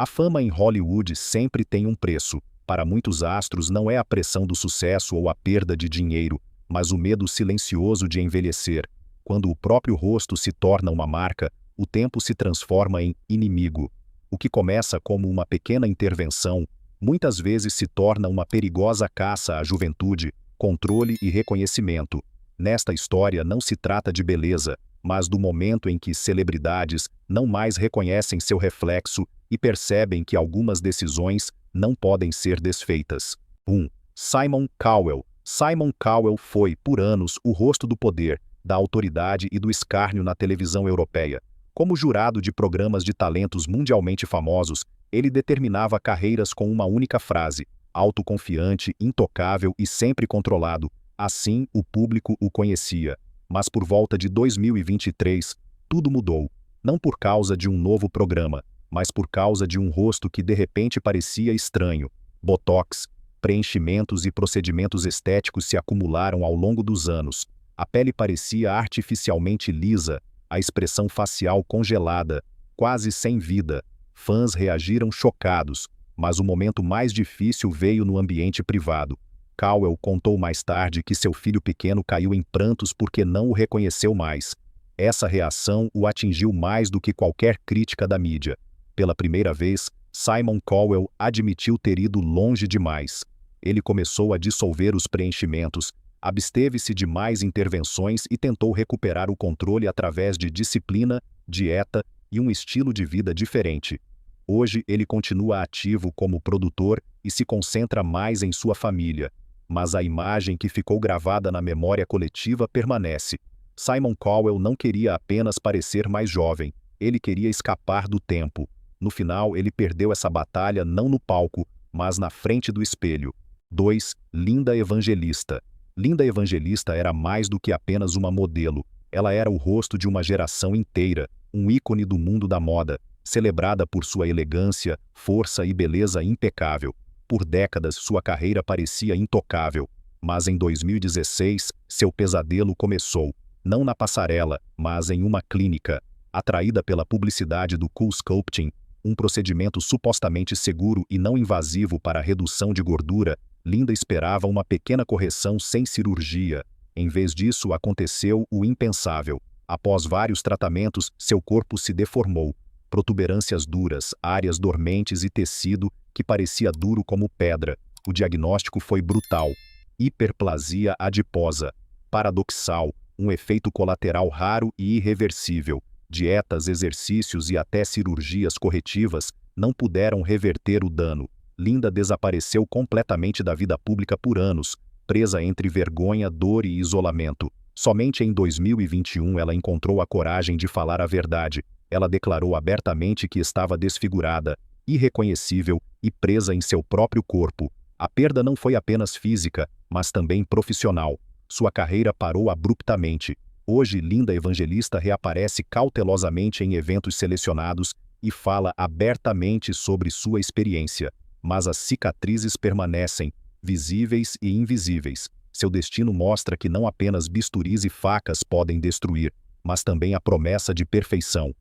A fama em Hollywood sempre tem um preço. Para muitos astros não é a pressão do sucesso ou a perda de dinheiro, mas o medo silencioso de envelhecer. Quando o próprio rosto se torna uma marca, o tempo se transforma em inimigo. O que começa como uma pequena intervenção, muitas vezes se torna uma perigosa caça à juventude, controle e reconhecimento. Nesta história não se trata de beleza, mas do momento em que celebridades não mais reconhecem seu reflexo e percebem que algumas decisões não podem ser desfeitas. 1. Simon Cowell. Simon Cowell foi, por anos, o rosto do poder, da autoridade e do escárnio na televisão europeia. Como jurado de programas de talentos mundialmente famosos, ele determinava carreiras com uma única frase: autoconfiante, intocável e sempre controlado. Assim, o público o conhecia. Mas por volta de 2023, tudo mudou. Não por causa de um novo programa, mas por causa de um rosto que de repente parecia estranho. Botox, preenchimentos e procedimentos estéticos se acumularam ao longo dos anos. A pele parecia artificialmente lisa, a expressão facial congelada, quase sem vida. Fãs reagiram chocados, mas o momento mais difícil veio no ambiente privado. Cowell contou mais tarde que seu filho pequeno caiu em prantos porque não o reconheceu mais. Essa reação o atingiu mais do que qualquer crítica da mídia. Pela primeira vez, Simon Cowell admitiu ter ido longe demais. Ele começou a dissolver os preenchimentos, absteve-se de mais intervenções e tentou recuperar o controle através de disciplina, dieta e um estilo de vida diferente. Hoje ele continua ativo como produtor e se concentra mais em sua família. Mas a imagem que ficou gravada na memória coletiva permanece. Simon Cowell não queria apenas parecer mais jovem, ele queria escapar do tempo. No final, ele perdeu essa batalha não no palco, mas na frente do espelho. 2. Linda Evangelista. Linda Evangelista era mais do que apenas uma modelo. Ela era o rosto de uma geração inteira, um ícone do mundo da moda, celebrada por sua elegância, força e beleza impecável. Por décadas, sua carreira parecia intocável. Mas em 2016, seu pesadelo começou. Não na passarela, mas em uma clínica. Atraída pela publicidade do Cool Sculpting, um procedimento supostamente seguro e não invasivo para a redução de gordura, Linda esperava uma pequena correção sem cirurgia. Em vez disso, aconteceu o impensável. Após vários tratamentos, seu corpo se deformou. Protuberâncias duras, áreas dormentes e tecido que parecia duro como pedra. O diagnóstico foi brutal. Hiperplasia adiposa. Paradoxal, um efeito colateral raro e irreversível. Dietas, exercícios e até cirurgias corretivas não puderam reverter o dano. Linda desapareceu completamente da vida pública por anos, presa entre vergonha, dor e isolamento. Somente em 2021 ela encontrou a coragem de falar a verdade. Ela declarou abertamente que estava desfigurada, irreconhecível e presa em seu próprio corpo. A perda não foi apenas física, mas também profissional. Sua carreira parou abruptamente. Hoje, Linda Evangelista reaparece cautelosamente em eventos selecionados e fala abertamente sobre sua experiência. Mas as cicatrizes permanecem, visíveis e invisíveis. Seu destino mostra que não apenas bisturis e facas podem destruir, mas também a promessa de perfeição.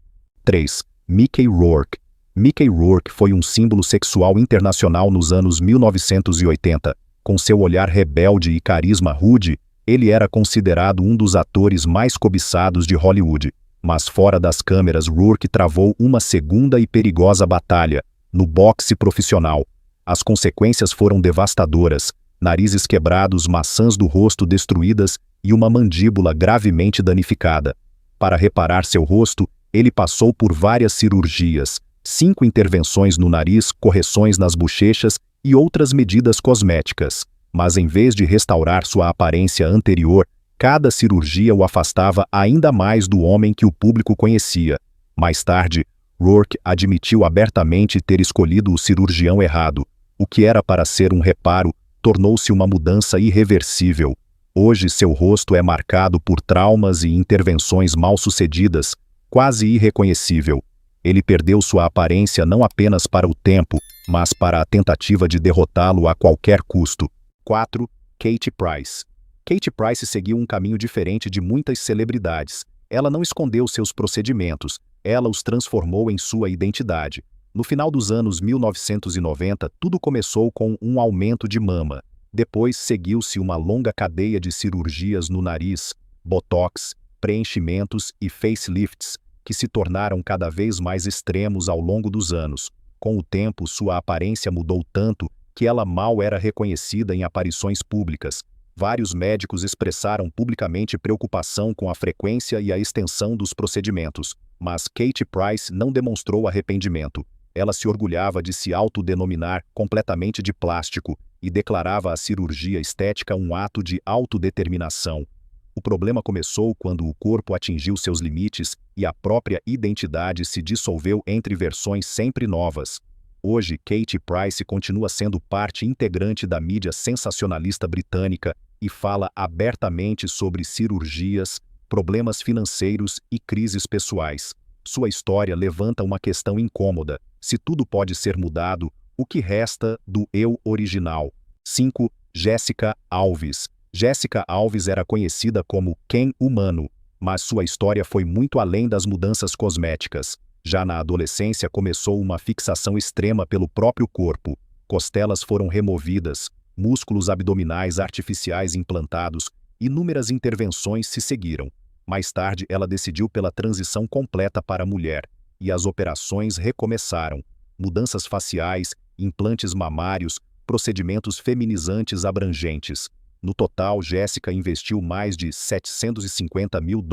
3. Mickey Rourke. Mickey Rourke foi um símbolo sexual internacional nos anos 1980. Com seu olhar rebelde e carisma rude, ele era considerado um dos atores mais cobiçados de Hollywood. Mas fora das câmeras, Rourke travou uma segunda e perigosa batalha, no boxe profissional. As consequências foram devastadoras: narizes quebrados, maçãs do rosto destruídas e uma mandíbula gravemente danificada. Para reparar seu rosto, ele passou por várias cirurgias, 5 intervenções no nariz, correções nas bochechas e outras medidas cosméticas. Mas em vez de restaurar sua aparência anterior, cada cirurgia o afastava ainda mais do homem que o público conhecia. Mais tarde, Rourke admitiu abertamente ter escolhido o cirurgião errado. O que era para ser um reparo, tornou-se uma mudança irreversível. Hoje seu rosto é marcado por traumas e intervenções mal-sucedidas, quase irreconhecível. Ele perdeu sua aparência não apenas para o tempo, mas para a tentativa de derrotá-lo a qualquer custo. 4. Katie Price. Katie Price seguiu um caminho diferente de muitas celebridades. Ela não escondeu seus procedimentos, ela os transformou em sua identidade. No final dos anos 1990, tudo começou com um aumento de mama. Depois seguiu-se uma longa cadeia de cirurgias no nariz, botox, preenchimentos e facelifts, que se tornaram cada vez mais extremos ao longo dos anos. Com o tempo, sua aparência mudou tanto que ela mal era reconhecida em aparições públicas. Vários médicos expressaram publicamente preocupação com a frequência e a extensão dos procedimentos, mas Katie Price não demonstrou arrependimento. Ela se orgulhava de se autodenominar completamente de plástico e declarava a cirurgia estética um ato de autodeterminação. O problema começou quando o corpo atingiu seus limites e a própria identidade se dissolveu entre versões sempre novas. Hoje, Katie Price continua sendo parte integrante da mídia sensacionalista britânica e fala abertamente sobre cirurgias, problemas financeiros e crises pessoais. Sua história levanta uma questão incômoda: se tudo pode ser mudado, o que resta do eu original? 5. Jessica Alves. Jessica Alves era conhecida como Ken humano, mas sua história foi muito além das mudanças cosméticas. Já na adolescência começou uma fixação extrema pelo próprio corpo. Costelas foram removidas, músculos abdominais artificiais implantados, inúmeras intervenções se seguiram. Mais tarde ela decidiu pela transição completa para a mulher, e as operações recomeçaram. Mudanças faciais, implantes mamários, procedimentos feminizantes abrangentes. No total, Jessica investiu mais de $750 mil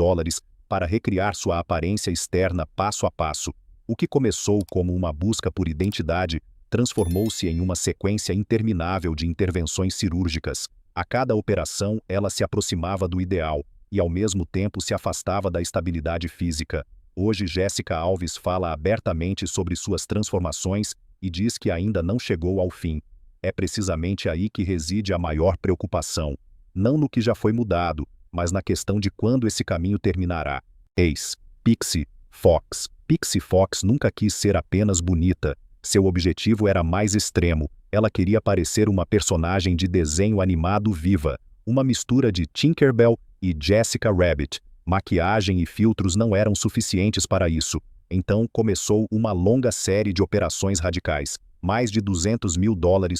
para recriar sua aparência externa passo a passo. O que começou como uma busca por identidade transformou-se em uma sequência interminável de intervenções cirúrgicas. A cada operação, ela se aproximava do ideal e, ao mesmo tempo, se afastava da estabilidade física. Hoje, Jessica Alves fala abertamente sobre suas transformações e diz que ainda não chegou ao fim. É precisamente aí que reside a maior preocupação. Não no que já foi mudado, mas na questão de quando esse caminho terminará. Eis, Pixie Fox. Pixie Fox nunca quis ser apenas bonita. Seu objetivo era mais extremo. Ela queria parecer uma personagem de desenho animado viva, uma mistura de Tinkerbell e Jessica Rabbit. Maquiagem e filtros não eram suficientes para isso. Então começou uma longa série de operações radicais. Mais de $200 mil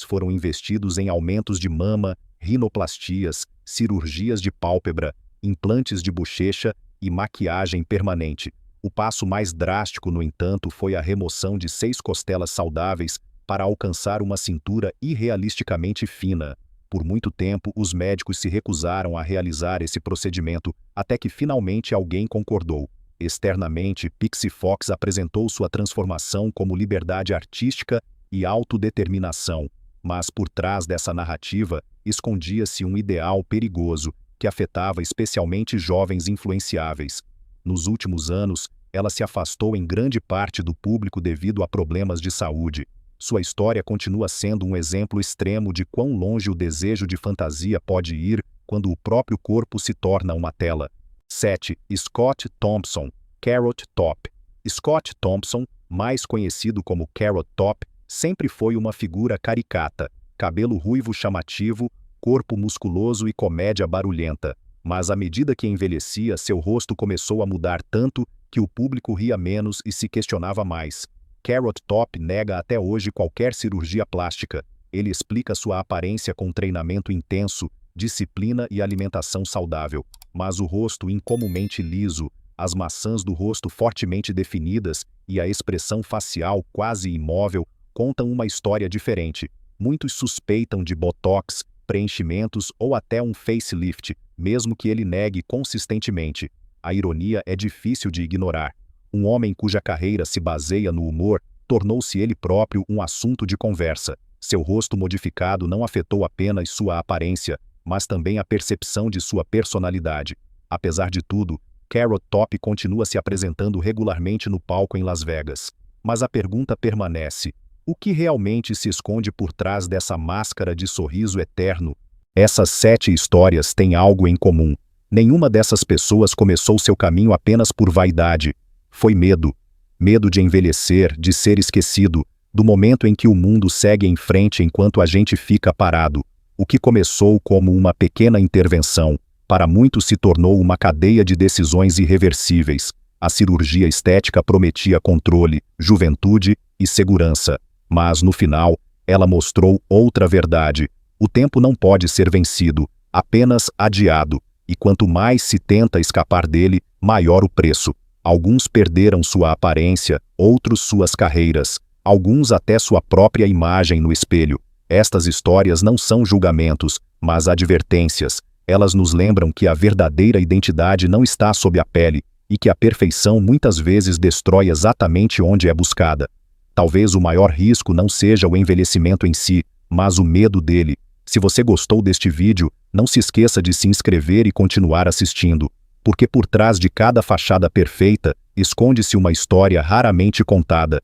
foram investidos em aumentos de mama, rinoplastias, cirurgias de pálpebra, implantes de bochecha e maquiagem permanente. O passo mais drástico, no entanto, foi a remoção de 6 costelas saudáveis para alcançar uma cintura irrealisticamente fina. Por muito tempo, os médicos se recusaram a realizar esse procedimento, até que finalmente alguém concordou. Externamente, Pixie Fox apresentou sua transformação como liberdade artística e autodeterminação, mas por trás dessa narrativa escondia-se um ideal perigoso que afetava especialmente jovens influenciáveis. Nos últimos anos, ela se afastou em grande parte do público devido a problemas de saúde. Sua história continua sendo um exemplo extremo de quão longe o desejo de fantasia pode ir quando o próprio corpo se torna uma tela. 7. Scott Thompson, Carrot Top. Scott Thompson, mais conhecido como Carrot Top, sempre foi uma figura caricata, cabelo ruivo chamativo, corpo musculoso e comédia barulhenta. Mas à medida que envelhecia, seu rosto começou a mudar tanto que o público ria menos e se questionava mais. Carrot Top nega até hoje qualquer cirurgia plástica. Ele explica sua aparência com treinamento intenso, disciplina e alimentação saudável. Mas o rosto incomumente liso, as maçãs do rosto fortemente definidas e a expressão facial quase imóvel contam uma história diferente. Muitos suspeitam de botox, preenchimentos ou até um facelift, mesmo que ele negue consistentemente. A ironia é difícil de ignorar. Um homem cuja carreira se baseia no humor tornou-se ele próprio um assunto de conversa. Seu rosto modificado não afetou apenas sua aparência, mas também a percepção de sua personalidade. Apesar de tudo, Carrot Top continua se apresentando regularmente no palco em Las Vegas. Mas a pergunta permanece: o que realmente se esconde por trás dessa máscara de sorriso eterno? Essas 7 histórias têm algo em comum. Nenhuma dessas pessoas começou seu caminho apenas por vaidade. Foi medo. Medo de envelhecer, de ser esquecido, do momento em que o mundo segue em frente enquanto a gente fica parado. O que começou como uma pequena intervenção, para muitos se tornou uma cadeia de decisões irreversíveis. A cirurgia estética prometia controle, juventude e segurança. Mas, no final, ela mostrou outra verdade. O tempo não pode ser vencido, apenas adiado. E quanto mais se tenta escapar dele, maior o preço. Alguns perderam sua aparência, outros suas carreiras, alguns até sua própria imagem no espelho. Estas histórias não são julgamentos, mas advertências. Elas nos lembram que a verdadeira identidade não está sob a pele e que a perfeição muitas vezes destrói exatamente onde é buscada. Talvez o maior risco não seja o envelhecimento em si, mas o medo dele. Se você gostou deste vídeo, não se esqueça de se inscrever e continuar assistindo, porque por trás de cada fachada perfeita, esconde-se uma história raramente contada.